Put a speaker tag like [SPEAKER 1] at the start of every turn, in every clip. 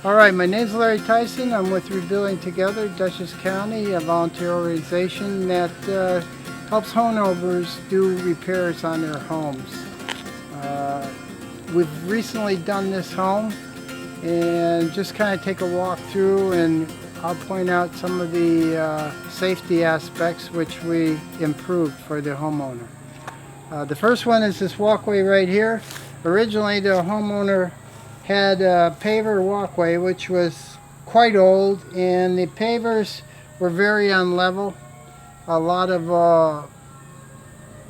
[SPEAKER 1] Alright, my name's Larry Tyson. I'm with Rebuilding Together, Dutchess County, a volunteer organization that helps homeowners do repairs on their homes. We've recently done this home and just kind of take a walk through, and I'll point out some of the safety aspects which we improved for the homeowner. The first one is this walkway right here. Originally the homeowner had a paver walkway which was quite old, and the pavers were very unlevel. A lot of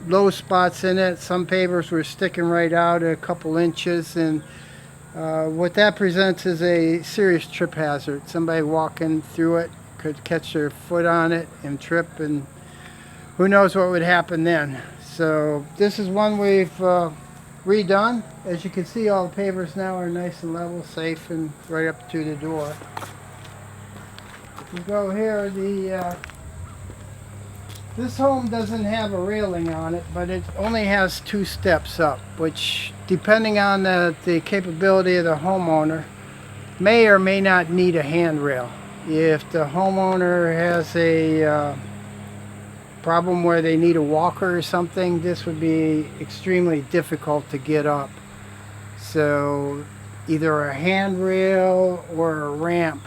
[SPEAKER 1] low spots in it. Some pavers were sticking right out a couple inches, and what that presents is a serious trip hazard. Somebody walking through it could catch their foot on it and trip, and who knows what would happen then. So this is one we've redone. As you can see, all the pavers now are nice and level, safe, and right up to the door. If you go here, this home doesn't have a railing on it, but it only has 2 steps up, which, depending on the capability of the homeowner, may or may not need a handrail. If the homeowner has a problem where they need a walker or something, this would be extremely difficult to get up. So either a handrail or a ramp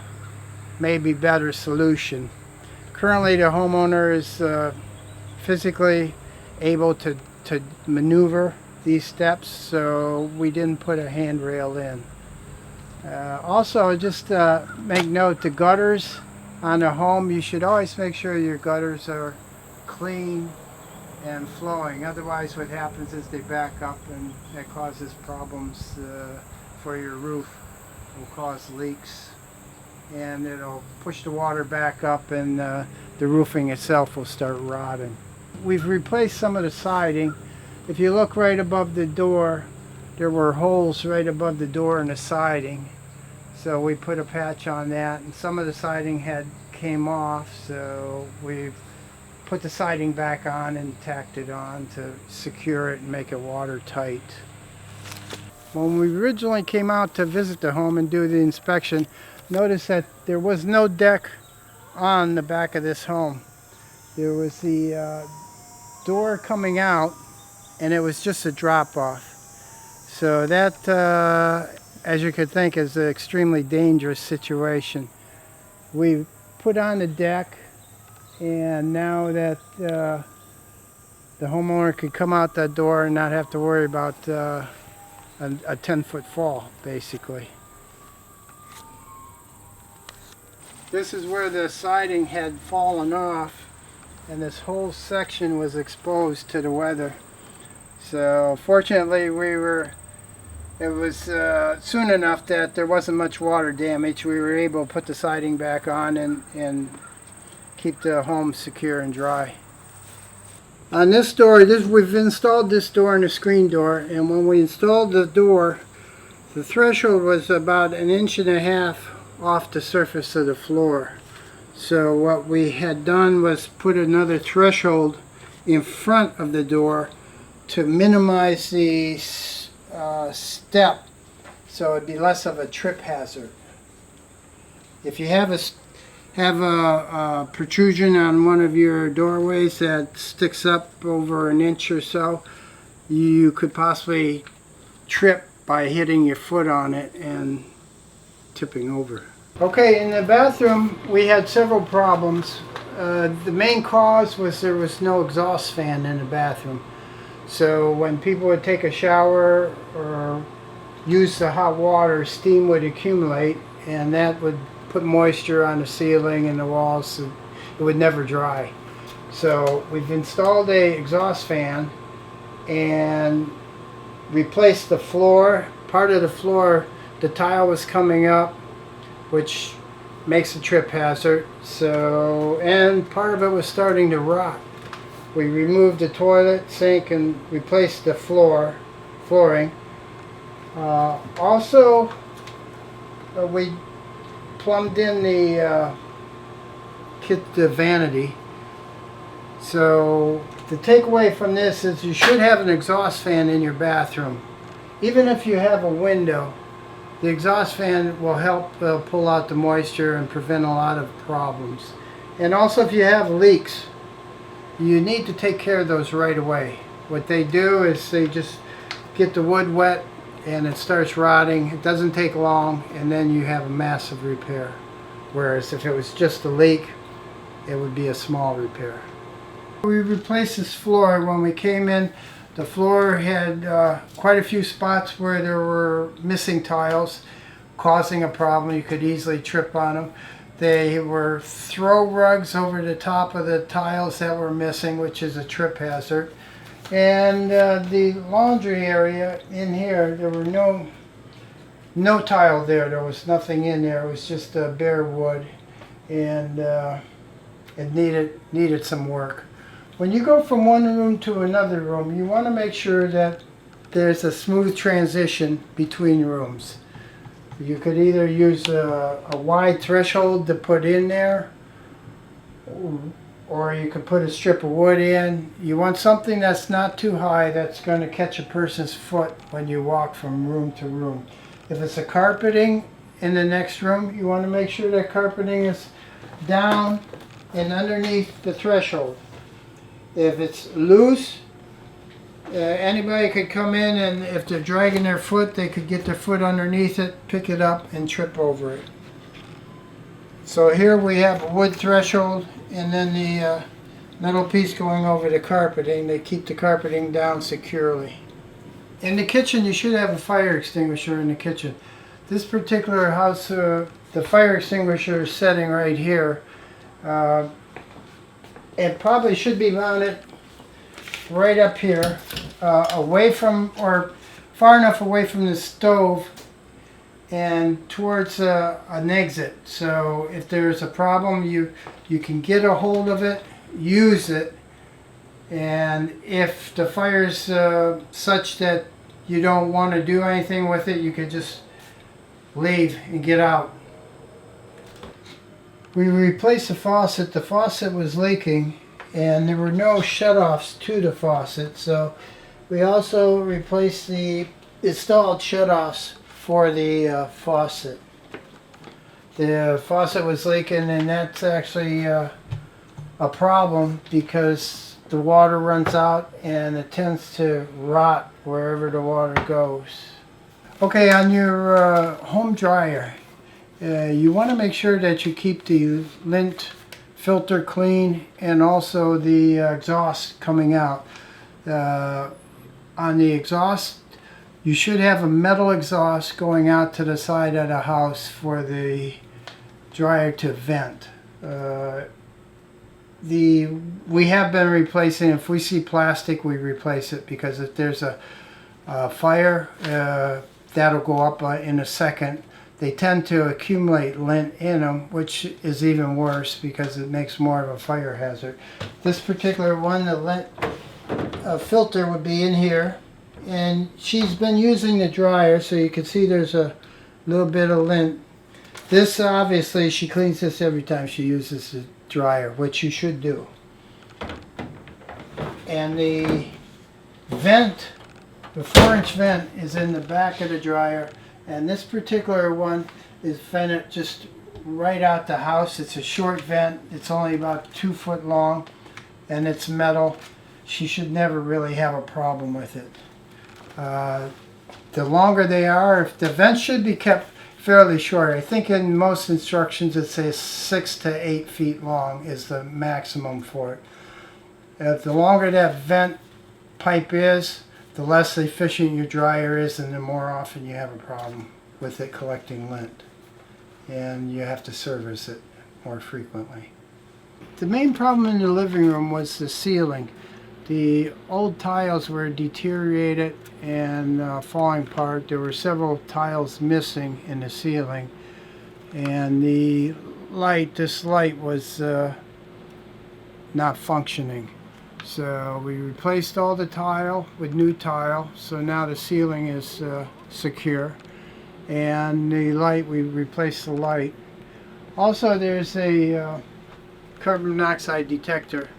[SPEAKER 1] may be a better solution. Currently the homeowner is physically able to maneuver these steps, so we didn't put a handrail in. Also, just make note, the gutters on the home, you should always make sure your gutters are clean and flowing. Otherwise what happens is they back up, and that causes problems for your roof. It will cause leaks, and it'll push the water back up, and the roofing itself will start rotting. We've replaced some of the siding. If you look right above the door, there were holes right above the door in the siding, so we put a patch on that, and some of the siding had came off, so we've put the siding back on and tacked it on to secure it and make it watertight. When we originally came out to visit the home and do the inspection, notice that there was no deck on the back of this home. There was the door coming out, and it was just a drop-off. So that, as you could think, is an extremely dangerous situation. We put on the deck, and now that the homeowner could come out that door and not have to worry about a 10-foot fall, basically. This is where the siding had fallen off, and this whole section was exposed to the weather. So fortunately it was soon enough that there wasn't much water damage. We were able to put the siding back on and keep the home secure and dry. On this door, we've installed this door and a screen door, and when we installed the door, the threshold was about 1.5 inches off the surface of the floor. So what we had done was put another threshold in front of the door to minimize the step, so it'd be less of a trip hazard. If you have a protrusion on one of your doorways that sticks up over 1 inch or so, you could possibly trip by hitting your foot on it and tipping over. Okay, in the bathroom we had several problems. The main cause was there was no exhaust fan in the bathroom. So when people would take a shower or use the hot water, steam would accumulate, and that would put moisture on the ceiling and the walls, so it would never dry. So we've installed a exhaust fan and replaced the floor. Part of the floor, the tile was coming up, which makes a trip hazard. So, and part of it was starting to rot. We removed the toilet, sink, and replaced the flooring. Also, we plumbed in the vanity. So the takeaway from this is you should have an exhaust fan in your bathroom. Even if you have a window, The exhaust fan will help pull out the moisture and prevent a lot of problems. And also, if you have leaks, you need to take care of those right away. What they do is they just get the wood wet and it starts rotting. It doesn't take long, and then you have a massive repair. Whereas if it was just a leak, it would be a small repair. We replaced this floor. When we came in, the floor had quite a few spots where there were missing tiles, causing a problem. You could easily trip on them. They were throw rugs over the top of the tiles that were missing, which is a trip hazard. And the laundry area in here, there were no tile there. There was nothing in there. It was just bare wood, and it needed some work. When you go from one room to another room, you want to make sure that there's a smooth transition between rooms. You could either use a wide threshold to put in there, or you could put a strip of wood in. You want something that's not too high, that's going to catch a person's foot when you walk from room to room. If it's a carpeting in the next room, you want to make sure that carpeting is down and underneath the threshold. If it's loose, anybody could come in, and if they're dragging their foot, they could get their foot underneath it, pick it up, and trip over it. So here we have a wood threshold, and then the metal piece going over the carpeting. They keep the carpeting down securely. In the kitchen, you should have a fire extinguisher in the kitchen. This particular house, the fire extinguisher is setting right here. It probably should be mounted right up here, away from, or far enough away from the stove and towards an exit. So if there's a problem, you can get a hold of it, use it, and if the fire's such that you don't want to do anything with it, you could just leave and get out. We replaced the faucet. The faucet was leaking, and there were no shutoffs to the faucet, so we also replaced the installed shutoffs for the faucet. The faucet was leaking, and that's actually a problem because the water runs out and it tends to rot wherever the water goes. Okay, on your home dryer, you want to make sure that you keep the lint filter clean, and also the exhaust coming out. On the exhaust, you should have a metal exhaust going out to the side of the house for the dryer to vent. We have been replacing, if we see plastic, we replace it, because if there's a fire, that'll go up in a second. They tend to accumulate lint in them, which is even worse because it makes more of a fire hazard. This particular one, the lint filter would be in here, and she's been using the dryer, so you can see there's a little bit of lint. This, obviously, she cleans this every time she uses the dryer, which you should do. And the vent, the 4-inch vent, is in the back of the dryer. And this particular one is vented just right out the house. It's a short vent. It's only about 2 foot long, and it's metal. She should never really have a problem with it. The longer they are, if the vent should be kept fairly short. I think in most instructions it says 6 to 8 feet long is the maximum for it. The longer that vent pipe is, the less efficient your dryer is, and the more often you have a problem with it collecting lint, and you have to service it more frequently. The main problem in the living room was the ceiling. The old tiles were deteriorated and falling apart. There were several tiles missing in the ceiling, and the light, this light was not functioning. So we replaced all the tile with new tile, so now the ceiling is secure. And the light, we replaced the light. Also, there's a carbon monoxide detector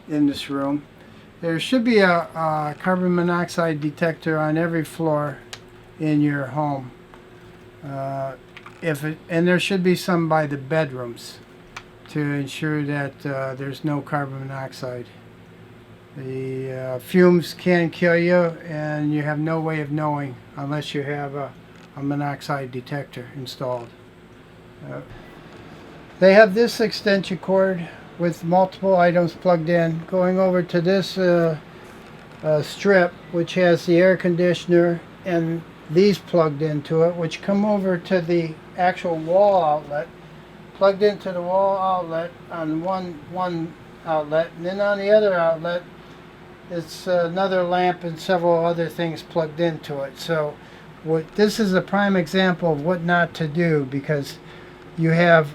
[SPEAKER 1] in this room. There should be a carbon monoxide detector on every floor in your home. And there should be some by the bedrooms to ensure that there's no carbon monoxide. The fumes can kill you, and you have no way of knowing unless you have a monoxide detector installed. They have this extension cord with multiple items plugged in, going over to this strip, which has the air conditioner and these plugged into it, which come over to the actual wall outlet, plugged into the wall outlet on one outlet, and then on the other outlet it's another lamp and several other things plugged into it. So this is a prime example of what not to do, because you have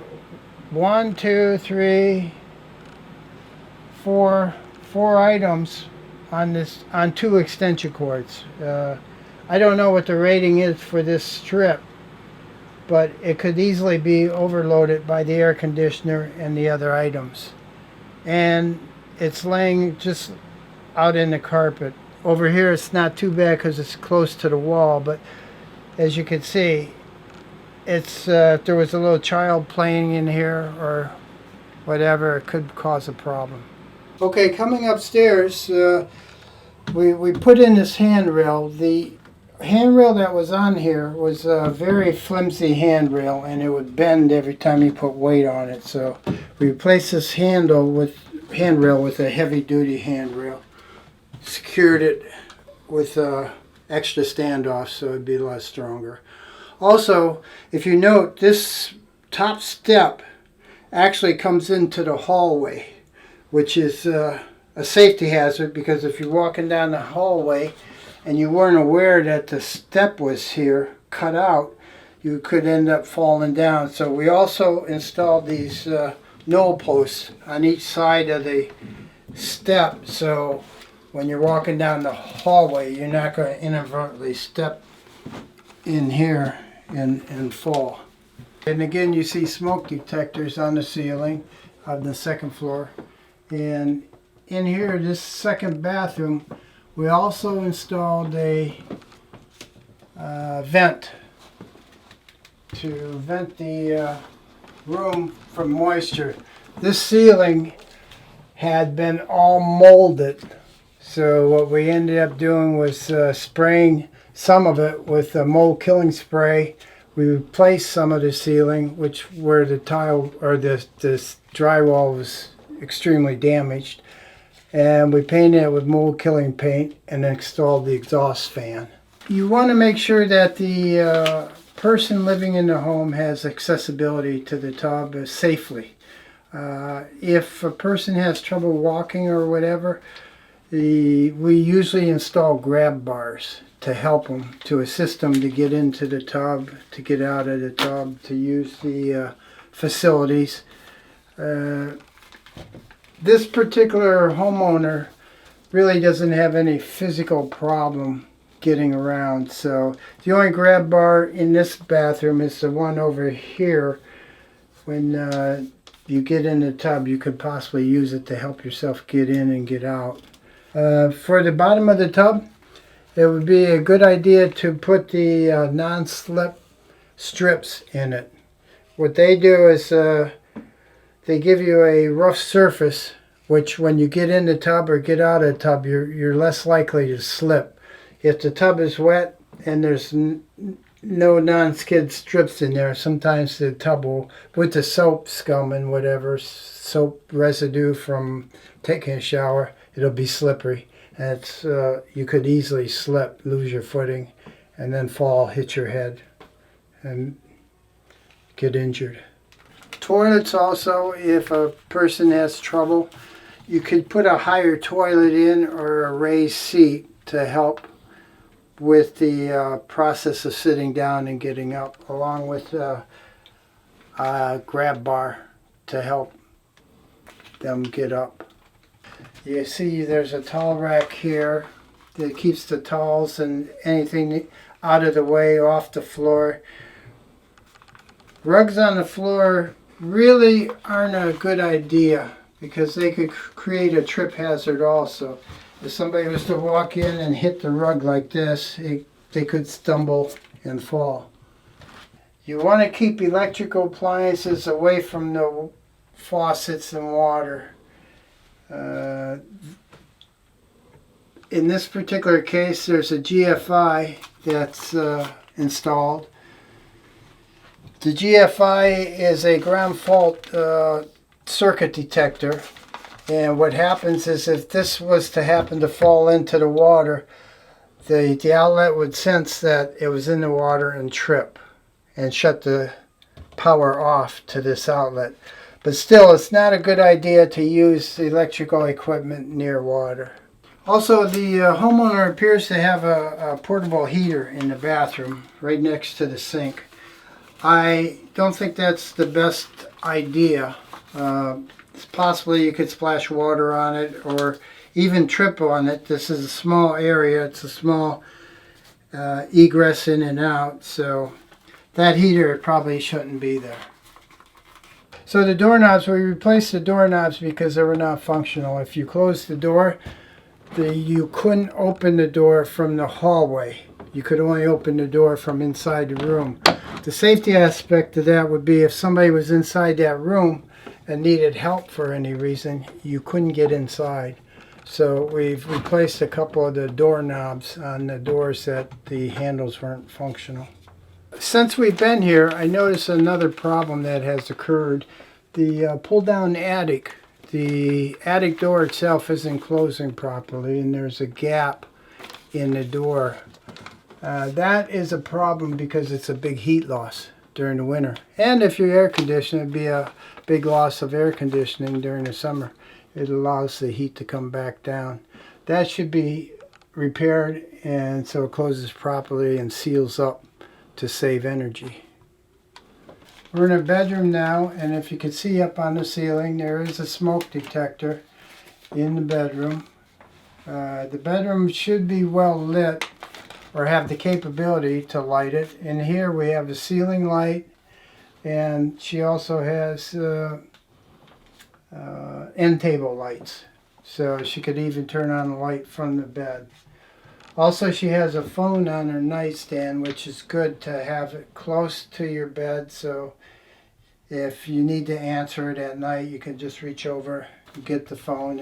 [SPEAKER 1] 1, 2, 3, 4 items on 2 extension cords. I don't know what the rating is for this strip, but it could easily be overloaded by the air conditioner and the other items. And it's laying just out in the carpet. Over here it's not too bad because it's close to the wall, but as you can see, it's if there was a little child playing in here or whatever, it could cause a problem. Okay, coming upstairs, we put in this handrail. The handrail that was on here was a very flimsy handrail, and it would bend every time you put weight on it. So we replaced this handrail with a heavy-duty handrail. Secured it with extra standoff so it'd be a lot stronger. Also, if you note, this top step actually comes into the hallway, which is a safety hazard, because if you're walking down the hallway and you weren't aware that the step was here cut out, you could end up falling down. So we also installed these knoll posts on each side of the step, so when you're walking down the hallway, you're not going to inadvertently step in here and fall. And again, you see smoke detectors on the ceiling on the second floor. And in here, this second bathroom, we also installed a vent to vent the room from moisture. This ceiling had been all molded. So what we ended up doing was spraying some of it with a mold killing spray. We replaced some of the ceiling, where the tile or this drywall was extremely damaged, and we painted it with mold killing paint and installed the exhaust fan. You want to make sure that the person living in the home has accessibility to the tub safely. If a person has trouble walking or whatever, we usually install grab bars to help them, to assist them to get into the tub, to get out of the tub, to use the facilities. This particular homeowner really doesn't have any physical problem getting around, so the only grab bar in this bathroom is the one over here. When you get in the tub, you could possibly use it to help yourself get in and get out. For the bottom of the tub, it would be a good idea to put the non-slip strips in it. What they do is they give you a rough surface, which when you get in the tub or get out of the tub, you're less likely to slip. If the tub is wet and there's no non-skid strips in there, sometimes the tub will, with the soap scum and whatever, soap residue from taking a shower, it'll be slippery. And you could easily slip, lose your footing, and then fall, hit your head, and get injured. Toilets also, if a person has trouble, you could put a higher toilet in or a raised seat to help with the process of sitting down and getting up, along with a grab bar to help them get up. You see there's a towel rack here that keeps the towels and anything out of the way, off the floor. Rugs on the floor really aren't a good idea because they could create a trip hazard also. If somebody was to walk in and hit the rug like this, they could stumble and fall. You want to keep electrical appliances away from the faucets and water. In this particular case, there's a GFI that's installed. The GFI is a ground fault circuit detector, and what happens is if this was to happen to fall into the water, the outlet would sense that it was in the water and trip and shut the power off to this outlet. But still, it's not a good idea to use electrical equipment near water. Also, the homeowner appears to have a portable heater in the bathroom right next to the sink. I don't think that's the best idea. Possibly you could splash water on it or even trip on it. This is a small area. It's a small egress in and out, so that heater probably shouldn't be there. So the doorknobs, we replaced the doorknobs because they were not functional. If you close the door, you couldn't open the door from the hallway. You could only open the door from inside the room. The safety aspect of that would be if somebody was inside that room and needed help for any reason, you couldn't get inside. So we've replaced a couple of the doorknobs on the doors that the handles weren't functional. Since we've been here, I noticed another problem that has occurred. The pull-down attic, the attic door itself isn't closing properly, and there's a gap in the door. That is a problem because it's a big heat loss during the winter. And if you air condition, it'd be a big loss of air conditioning during the summer. It allows the heat to come back down. That should be repaired, and so it closes properly and seals up to save energy. We're in a bedroom now, and if you can see up on the ceiling, there is a smoke detector in the bedroom. The bedroom should be well lit or have the capability to light it. In here we have a ceiling light, and she also has end table lights, so she could even turn on the light from the bed. Also, she has a phone on her nightstand, which is good to have it close to your bed, so if you need to answer it at night, you can just reach over, get the phone,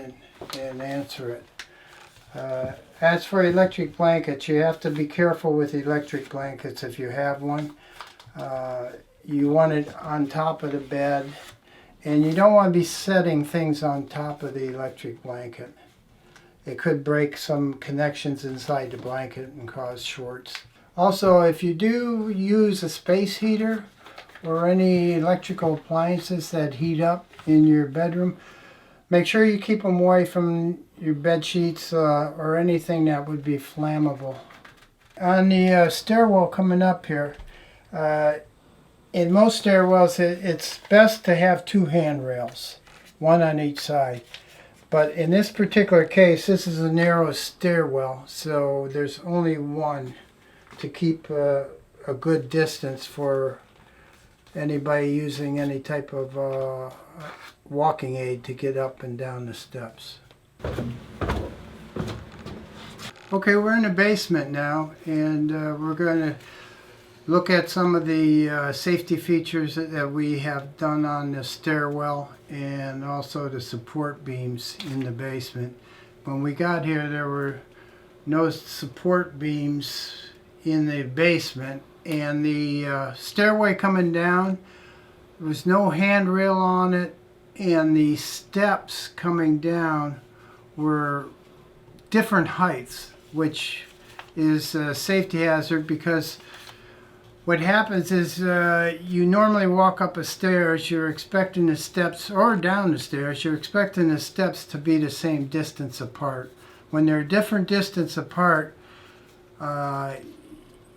[SPEAKER 1] and answer it. As for electric blankets, you have to be careful with electric blankets if you have one. You want it on top of the bed, and you don't want to be setting things on top of the electric blanket. It could break some connections inside the blanket and cause shorts. Also, if you do use a space heater or any electrical appliances that heat up in your bedroom, make sure you keep them away from your bed sheets or anything that would be flammable. On the stairwell coming up here, in most stairwells it's best to have two handrails, one on each side. But in this particular case, this is a narrow stairwell, so there's only one to keep a good distance for anybody using any type of walking aid to get up and down the steps. Okay, we're in the basement now, and we're going to look at some of the safety features that we have done on the stairwell and also the support beams in the basement. When we got here, there were no support beams in the basement, and the stairway coming down, there was no handrail on it, and the steps coming down were different heights, which is a safety hazard because what happens is you normally walk up a stairs, you're expecting the steps, or down the stairs, you're expecting the steps to be the same distance apart. When they're different distance apart,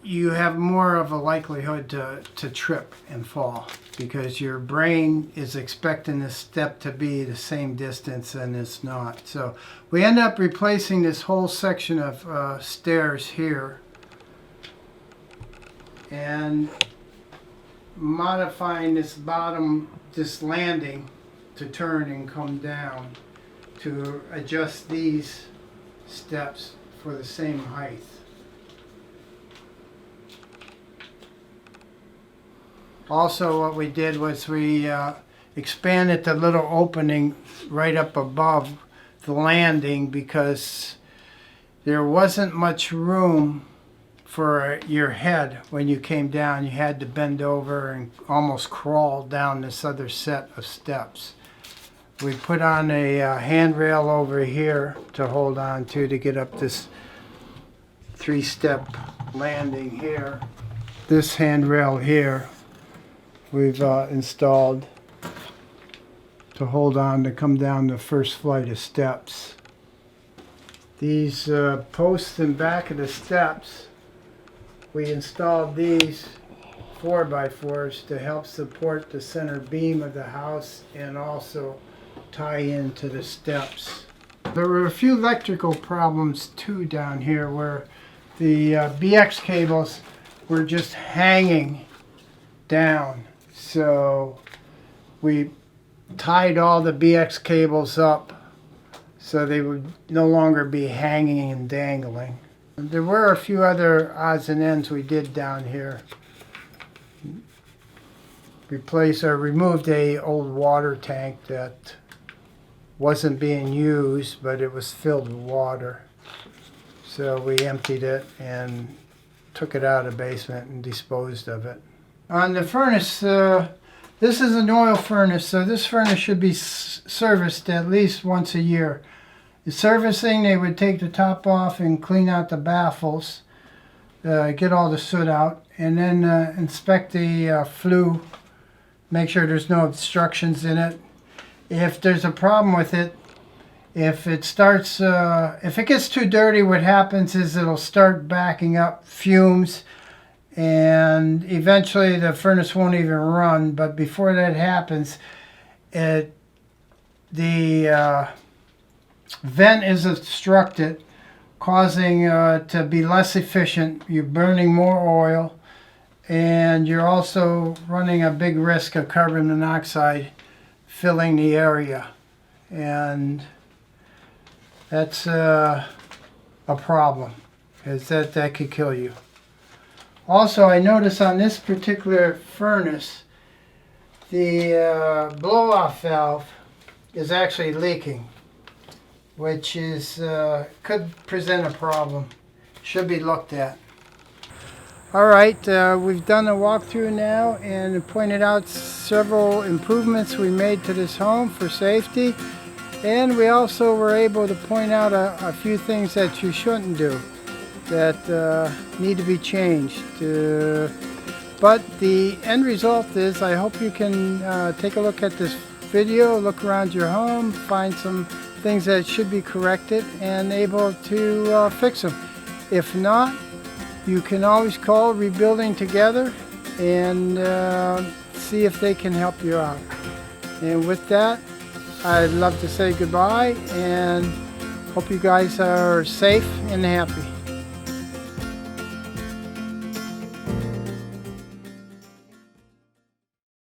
[SPEAKER 1] you have more of a likelihood to trip and fall because your brain is expecting the step to be the same distance and it's not. So we end up replacing this whole section of stairs here and modifying this landing to turn and come down to adjust these steps for the same height. Also what we did was we expanded the little opening right up above the landing because there wasn't much room for your head when you came down. You had to bend over and almost crawl down this other set of steps. We put on a handrail over here to hold on to get up this 3-step landing here. This handrail here we've installed to hold on to come down the first flight of steps. These posts in back of the steps, we installed these 4x4s to help support the center beam of the house and also tie into the steps. There were a few electrical problems too down here where the BX cables were just hanging down. So we tied all the BX cables up so they would no longer be hanging and dangling. There were a few other odds and ends we did down here. Removed a old water tank that wasn't being used, but it was filled with water. So we emptied it and took it out of the basement and disposed of it. On the furnace, this is an oil furnace, so this furnace should be serviced at least once a year. The servicing, they would take the top off and clean out the baffles, get all the soot out, and then inspect the flue, make sure there's no obstructions in it. If there's a problem with it, if it gets too dirty, what happens is it'll start backing up fumes, and eventually the furnace won't even run. But before that happens, the vent is obstructed, causing to be less efficient. You're burning more oil, and you're also running a big risk of carbon monoxide filling the area, and that's a problem, because that could kill you. Also, I noticed on this particular furnace, the blow-off valve is actually leaking, which is could present a problem. Should be looked at. All right, we've done a walkthrough now and pointed out several improvements we made to this home for safety, and we also were able to point out a few things that you shouldn't do that need to be changed. But the end result is, I hope you can take a look at this video, look around your home, find some things that should be corrected and able to fix them. If not, you can always call Rebuilding Together and see if they can help you out. And with that, I'd love to say goodbye and hope you guys are safe and happy.